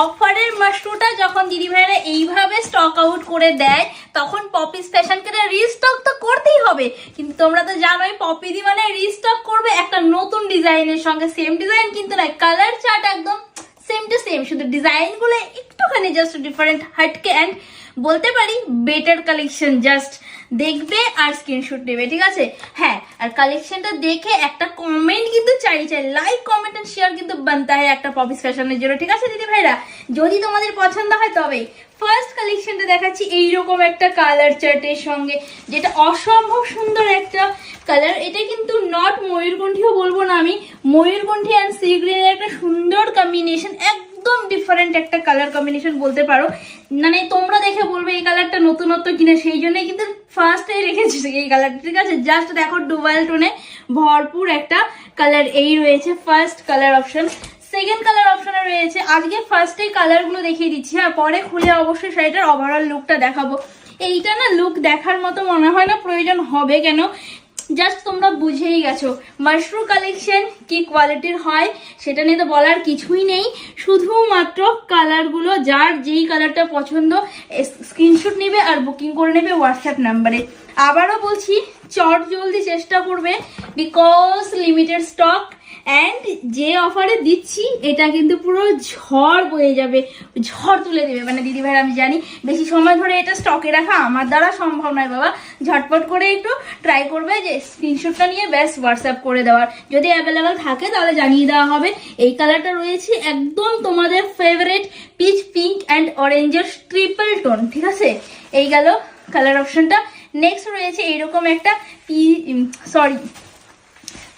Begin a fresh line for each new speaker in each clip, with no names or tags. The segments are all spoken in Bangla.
অফারের মাশরুটা যখন দিদি ভাইরা এইভাবে স্টক আউট করে দেয় তখন পপিস ফ্যাশনকে রিস্টক তো করতেই হবে। কিন্তু তোমরা তো জানোই পপিদি মানে রিস্টক করবে একটা নতুন ডিজাইনের সঙ্গে। সেম ডিজাইন কিন্তু না, কালার চার্ট একদম সেম টু সেম, শুধু ডিজাইনগুলো একটুখানি জাস্ট ডিফারেন্ট হাটকে অ্যান্ড বলতে পারি বেটার কালেকশন। জাস্ট দেখবে আর স্ক্রিনশট নেবে, ঠিক আছে? হ্যাঁ, আর কালেকশনটা দেখে একটা কমেন্ট কিন্তু চাই, লাইক কমেন্ট এন্ড শেয়ার কিন্তু বানতে হয় একটা পপিস ফ্যাশনের জন্য, ঠিক আছে দিদি ভাইরা? যদি তোমাদের পছন্দ হয় তবেই। ফার্স্ট কালেকশনটা দেখাচ্ছি এইরকম একটা কালার চার্টের সঙ্গে, যেটা অসম্ভব সুন্দর একটা কালার। এটা কিন্তু নট ময়ূরকণ্ঠীও বলবো না আমি, ময়ূরকণ্ঠী অ্যান্ড সি গ্রিনের একটা সুন্দর কম্বিনেশন, একদম ডিফারেন্ট একটা কালার কম্বিনেশন বলতে পারো। মানে তোমরা দেখে বলবে এই কালারটা নতুনত্ব কিনা, সেই জন্যই কিন্তু ফার্স্টে রেখেছি এই কালারটা, ঠিক আছে? জাস্ট দেখো ডুবাল টোনে ভরপুর একটা কালার এই রয়েছে first colour option. Second colour অপশনে রয়েছে, আজকে ফার্স্টে কালারগুলো দেখিয়ে দিচ্ছি, আর পরে খুলে অবশ্যই শাড়িটার ওভারঅল লুকটা দেখাবো। এইটা না লুক দেখার মতো মনে হয় না, প্রয়োজন হবে কেন, জাস্ট তোমরা বুঝেই গেছো মাশরু কালেকশন কি কোয়ালিটির হয় সেটা নিয়ে তো বলার কিছুই নেই। শুধুমাত্র কালারগুলো যার যেই কালারটা পছন্দ স্ক্রিনশট নেবে আর বুকিং করে নেবে হোয়াটসঅ্যাপ নাম্বারে। আবারও বলছি, চট জলদি চেষ্টা করবে, বিকজ লিমিটেড স্টক অ্যান্ড যে অফারে দিচ্ছি এটা কিন্তু পুরো ঝড় বয়ে যাবে, ঝড় তুলে দেবে মানে দিদি ভাই। আমি জানি বেশি সময় ধরে এটা স্টকে রাখা আমার দ্বারা সম্ভব নয় বাবা, ঝটপট করে একটু ট্রাই করবে যে স্ক্রিনশটটা নিয়ে ব্যাস হোয়াটসঅ্যাপ করে দেওয়ার। যদি অ্যাভেলেবেল থাকে তাহলে জানিয়ে দেওয়া হবে। এই কালারটা রয়েছে একদম তোমাদের ফেভারিট পিচ পিঙ্ক অ্যান্ড অরেঞ্জের ট্রিপল টোন, ঠিক আছে? এই গেল কালার অপশনটা। নেক্সট রয়েছে এইরকম একটা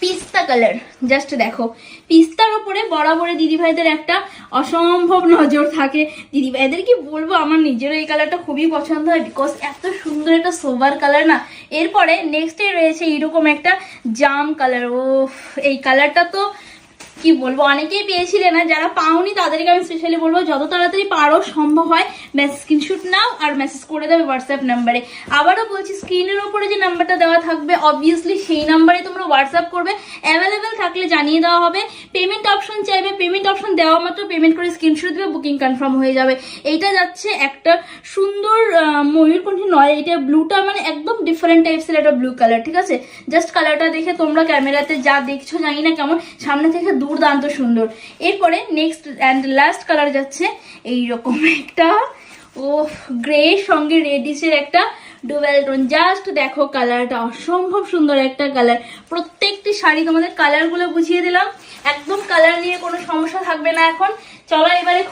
পিস্তা কালার। জাস্ট দেখো, পিস্তার ওপরে বরাবরই দিদিভাইদের একটা অসম্ভব নজর থাকে। দিদিভাইদের কি বলবো, আমার নিজেরও এই কালারটা খুবই পছন্দ হয়, বিকজ এত সুন্দর একটা সোবার কালার না। এরপরে নেক্সটে রয়েছে এইরকম একটা জাম কালার। ও এই কালারটা তো কি বলবো, অনেকেই পেয়েছিলে না, যারা পাওনি তাদেরকে আমি স্পেশালি বলবো যত তাড়াতাড়ি পারো সম্ভব হয় স্ক্রিনশট নাও আর মেসেজ করে দেবে হোয়াটসঅ্যাপ নাম্বারে। আবারও বলছি, স্ক্রিনের ওপরে যে নাম্বারটা দেওয়া থাকবে অবভিয়াসলি সেই নাম্বারে তোমরা হোয়াটসঅ্যাপ করবে, অ্যাভেলেবেল থাকলে জানিয়ে দেওয়া হবে। পেমেন্ট অপশন চাইবে, পেমেন্ট অপশন দেওয়া মাত্র পেমেন্ট করে স্ক্রিনশট দেবে, বুকিং কনফার্ম হয়ে যাবে। এইটা যাচ্ছে একটা সুন্দর ময়ূরকণ্ঠী নয়, এটা ব্লুটা মানে একদম ডিফারেন্ট টাইপসের একটা ব্লু কালার, ঠিক আছে? জাস্ট কালারটা দেখে তোমরা ক্যামেরাতে যা দেখছো জানি না কেমন, সামনে থেকে দুর্দান্ত সুন্দর। এরপরে নেক্সট অ্যান্ড লাস্ট কালার যাচ্ছে এইরকম একটা গ্রে সঙ্গে রেডিশের একটা ডুয়েল টোন। জাস্ট দেখো কালারটা অসম্ভব সুন্দর একটা কালার। প্রত্যেকটি শাড়ি তোমাদের কালারগুলো বুঝিয়ে দিলাম, একদম কালার নিয়ে কোনো সমস্যা থাকবে না। এখন চলো এবারে